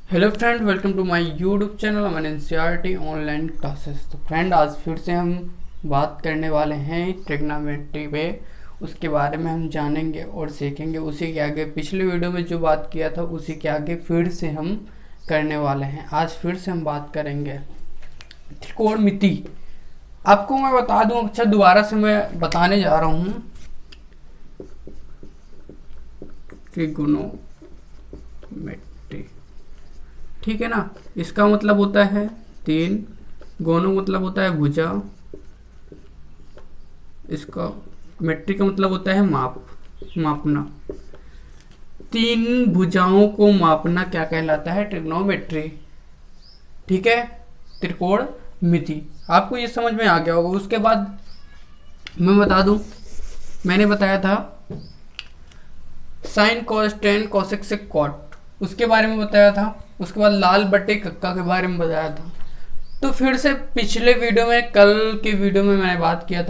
Hello friend, welcome to my YouTube channel Aman NCERT online classes. तो friend, आज फिर से हम बात करने वाले हैं ट्रिग्नोमेट्री पे। उसके बारे में हम जानेंगे और सीखेंगे। उसी के आगे पिछले वीडियो में जो बात किया था उसी के आगे फिर से हम करने वाले हैं। आज फिर से हम बात करेंगे त्रिकोणमिति। आपको मैं बता दूं, अच्छा दोबारा से मैं बताने जा रहा हूँ त्रिकोणमिति, ठीक है ना। इसका मतलब होता है तीन, गोनो मतलब होता है भुजा, इसका मेट्री का मतलब होता है मापना। तीन भुजाओं को मापना क्या कहलाता है? ट्रिग्नोमेट्री, ठीक है, त्रिकोणमिति। आपको ये समझ में आ गया होगा। उसके बाद मैं बता दूं, मैंने बताया था sine cos tan cosec sec cot, उसके बारे में बताया था। उसके बाद लाल बटे कक्का के बारे में बताया था। तो फिर से पिछले वीडियो में, कल के वीडियो में मैंने बात किया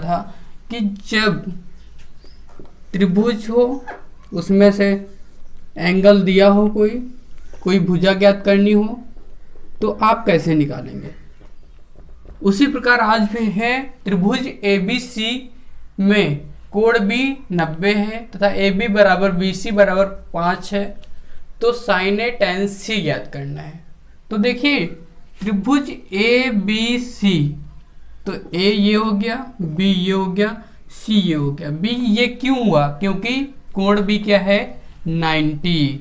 था कि जब त्रिभुज हो उसमें से एंगल दिया हो, कोई भुजा ज्ञात करनी हो तो आप कैसे निकालेंगे। उसी प्रकार आज भी है। त्रिभुज ABC में कोण भी 90 है तथा AB बराबर BC बराबर 5 है, तो साइन ए tan C ज्ञात करना है। तो देखिए त्रिभुज ABC, तो A ये हो गया, B ये हो गया, C ये हो गया। B ये क्यों हुआ? क्योंकि कोण B क्या है? 90।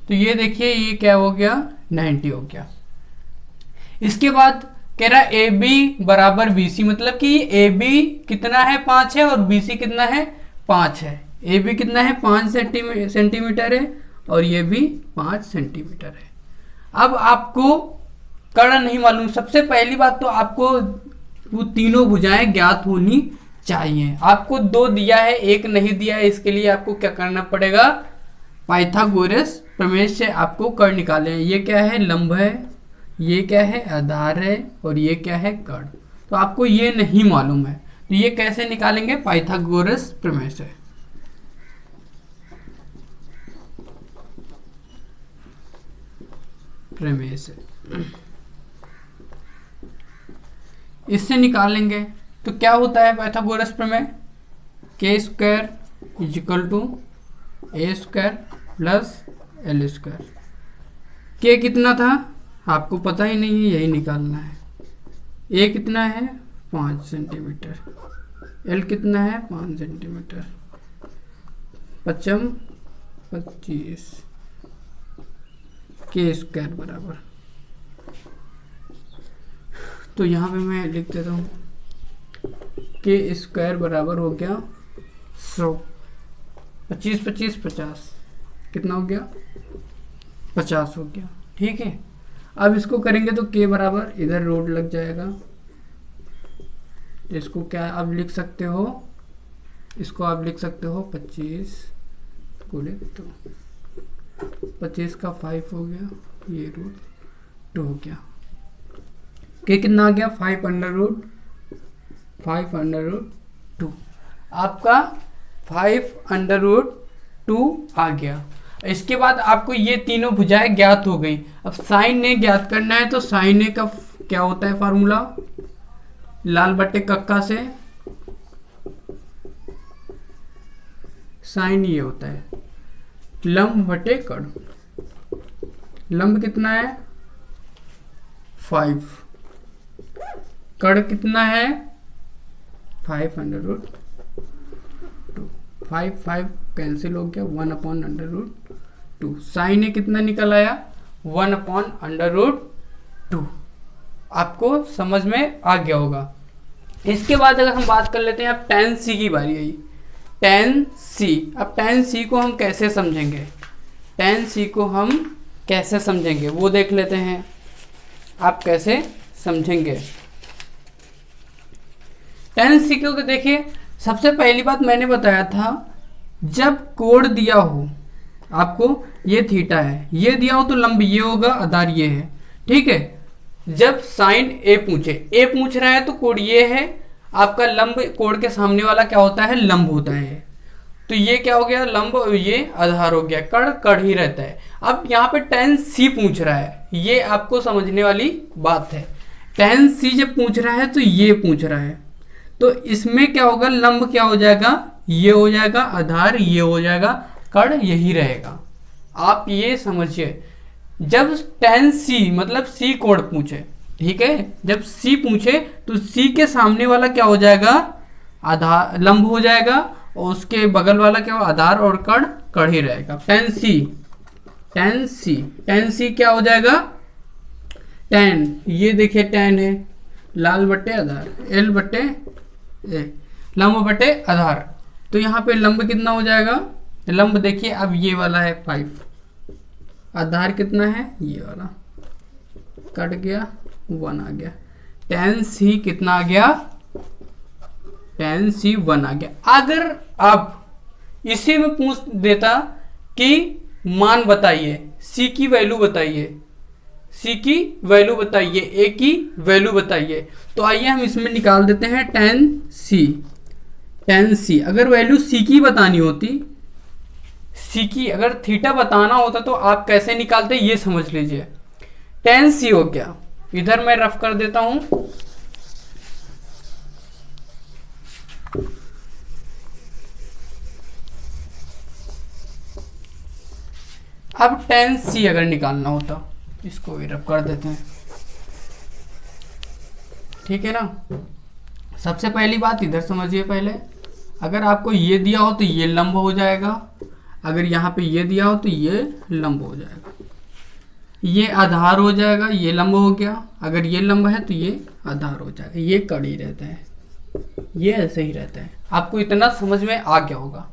तो ये देखिए ये क्या हो गया? 90 हो गया। इसके बाद कह रहा है AB बराबर BC, मतलब कि AB कितना है? 5 है और BC कितना है? 5 है। AB कितना है? 5 सेंटीमीटर है और ये भी 5 सेंटीमीटर है। अब आपको कर्ण नहीं मालूम। सबसे पहली बात तो आपको वो तीनों भुजाएं ज्ञात होनी चाहिए। आपको 2 दिया है, 1 नहीं दिया है। इसके लिए आपको क्या करना पड़ेगा? पाइथागोरस प्रमेय से आपको कर्ण निकाले हैं। ये क्या है? लंब है, ये क्या है? आधार है, और ये क्या है? कर्ण। तो आपको ये नहीं मालूम है, तो ये कैसे निकालेंगे? पाइथागोरस प्रमेय से। इससे निकालेंगे तो क्या होता है पाइथागोरस प्रमेय? K square equal to A square plus L square. के कितना था आपको पता ही नहीं है, यही निकालना है। ए कितना है? 5 सेंटीमीटर। एल कितना है? 5 सेंटीमीटर। 5 25 के स्क्वायर बराबर, तो यहाँ पे मैं लिख देता हूँ के स्क्वायर बराबर हो गया 100। 25 25 50, कितना हो गया? 50 हो गया, ठीक है। अब इसको करेंगे तो के बराबर इधर रूट लग जाएगा। इसको क्या आप लिख सकते हो? इसको आप लिख सकते हो 25 गुणे 2। 25 का 5 हो गया, ये रूट 2 हो गया। के कितना आ गया? 5 अंडर रूट 2। आपका 5 अंडर रूट 2 आ गया। इसके बाद आपको ये तीनों भुजाएं ज्ञात हो गई। अब साइन ए ज्ञात करना है, तो साइन ए का क्या होता है फार्मूला? लाल बट्टे कक्का से साइन ये होता है लंब बटे कर्ण। लंब कितना है? 5, कर्ण कितना है? 5 अंडर रूट 2। 5 कैंसिल हो गया, 1 अपॉन अंडर रूट 2। साइन ए कितना निकल आया? 1 अपॉन अंडर रूट 2। आपको समझ में आ गया होगा। इसके बाद अगर हम बात कर लेते हैं, अब tan C की बारी आई। tan C, अब tan C को हम कैसे समझेंगे? tan C को हम कैसे समझेंगे वो देख लेते हैं। आप कैसे समझेंगे tan C को? देखिए सबसे पहली बात मैंने बताया था, जब कोण दिया हो आपको, ये थीटा है, ये दिया हो तो लंब ये होगा, आधार ये है, ठीक है। जब साइन ए पूछ रहा है तो कोण ये है आपका। लंब कोण के सामने वाला क्या होता है? लंब होता है। तो ये क्या हो गया? लंब, ये आधार हो गया। कर्ण ही रहता है। अब यहाँ पे tan c पूछ रहा है, ये आपको समझने वाली बात है। tan c जब पूछ रहा है तो ये पूछ रहा है, तो इसमें क्या होगा, लंब क्या हो जाएगा, ये हो जाएगा, आधार ये हो जाएगा, कण यही रहेगा। आप ये समझिए, जब tan c मतलब c कोण पूछे, ठीक है, जब c पूछे तो c के सामने वाला क्या हो जाएगा, आधार लंब हो जाएगा, और उसके बगल वाला क्या हो, आधार, और कण ही रहेगा। tan c क्या हो जाएगा, tan, ये देखिए tan है, लाल बट्टे आधार, l बट्टे लंब बट्टे आधार, तो यहाँ पे लंब कितना हो जाएगा, लंब देखिए अब ये वाला है 5, आधार कितना है, ये वाला, कट गया 1 आ गया, tan c कितना आ गया, tan c 1 आ गया। अगर आप इसी में पूछ देता कि मान बताइए, c की वैल्यू बताइए, c की वैल्यू बताइए, a की वैल्यू बताइए, तो आइए हम इसमें निकाल देते हैं tan c। अगर वैल्यू c की बतानी होती, c की अगर थीटा बताना होता तो आप कैसे निकालते, ये समझ लीजिए। tan c हो गया, इधर मैं रफ कर देता हूं, अब tan c अगर निकालना होता, इसको भी रफ कर देते हैं, ठीक है ना। सबसे पहली बात इधर समझिए पहले, अगर आपको ये दिया हो तो ये लंब हो जाएगा, अगर यहाँ पे ये दिया हो तो ये लंब हो जाएगा, ये आधार हो जाएगा, ये लंब हो गया, अगर ये लंब है तो ये आधार हो जाएगा, ये कड़ी रहता है, ये ऐसे ही रहता है। आपको इतना समझ में आ गया होगा।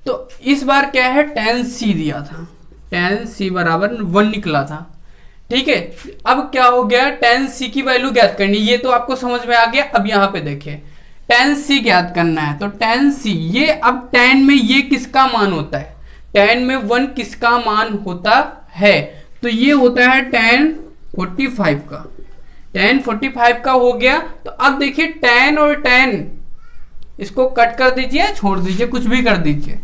तो इस बार क्या है, tan c दिया था, tan c बराबर 1 निकला था, ठीक है। अब क्या हो गया, tan c की वैल्यू ज्ञात करनी, ये तो आपको समझ में आ गया। अब यहाँ पे देखिए tan c ज्ञात करना है, तो tan c, ये अब tan में ये किसका मान होता है, tan में 1 किसका मान होता है, तो ये होता है tan 45 का, tan 45 का हो गया। तो अब देखिए tan और tan, इसको कट कर दीजिए, छोड़ दीजिए, कुछ भी कर दीजिए,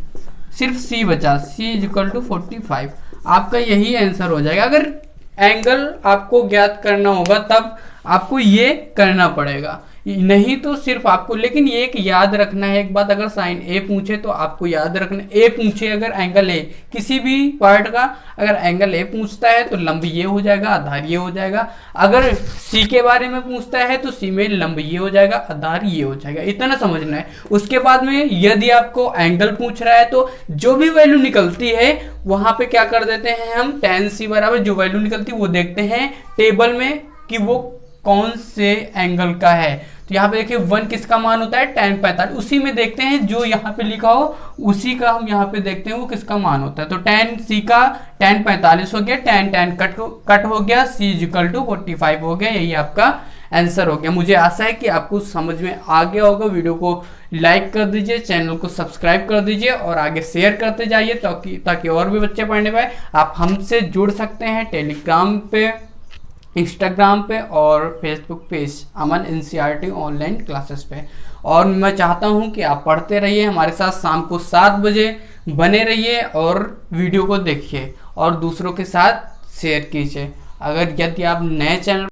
सिर्फ c बचा, c = 45, आपका यही आंसर हो जाएगा। अगर एंगल आपको ज्ञात करना होगा तब आपको ये करना पड़ेगा, नहीं तो सिर्फ आपको, लेकिन ये एक याद रखना है एक बात, अगर साइन ए पूछे तो आपको याद रखना, ए पूछे अगर एंगल ए किसी भी पार्ट का, अगर एंगल ए पूछता है तो लंब ये हो जाएगा, आधार ये हो जाएगा। अगर सी के बारे में पूछता है तो सी में लंब ये हो जाएगा, आधार ये हो जाएगा, इतना समझना है। उसके बाद में यदि आपको एंगल पूछ रहा है तो जो भी वैल्यू निकलती है वहां पे क्या कर देते हैं हम, tan c बराबर जो वैल्यू निकलती है वो देखते हैं टेबल में कि वो कौन से एंगल का है। तो यहाँ पे देखिए 1 किसका मान होता है, tan 45, उसी में देखते हैं जो यहाँ पे लिखा हो उसी का हम यहाँ पे देखते हैं वो किसका मान होता है। तो tan c का tan 45 हो गया, tan कट हो गया, c = 45 हो गया, यही आपका आंसर हो गया। मुझे आशा है कि आपको समझ में आ गया होगा। वीडियो को लाइक कर दीजिए, चैनल को सब्सक्राइब कर दीजिए और आगे शेयर करते जाइए ताकि और भी बच्चे पढ़ने पाए। आप हमसे जुड़ सकते हैं टेलीग्राम पे, इंस्टाग्राम पे और फेसबुक पेज अमन NCERT ऑनलाइन क्लासेस पे। और मैं चाहता हूं कि आप पढ़ते रहिए हमारे साथ, शाम को 7 बजे बने रहिए और वीडियो को देखिए और दूसरों के साथ शेयर कीजिए। अगर यदि आप नए चैनल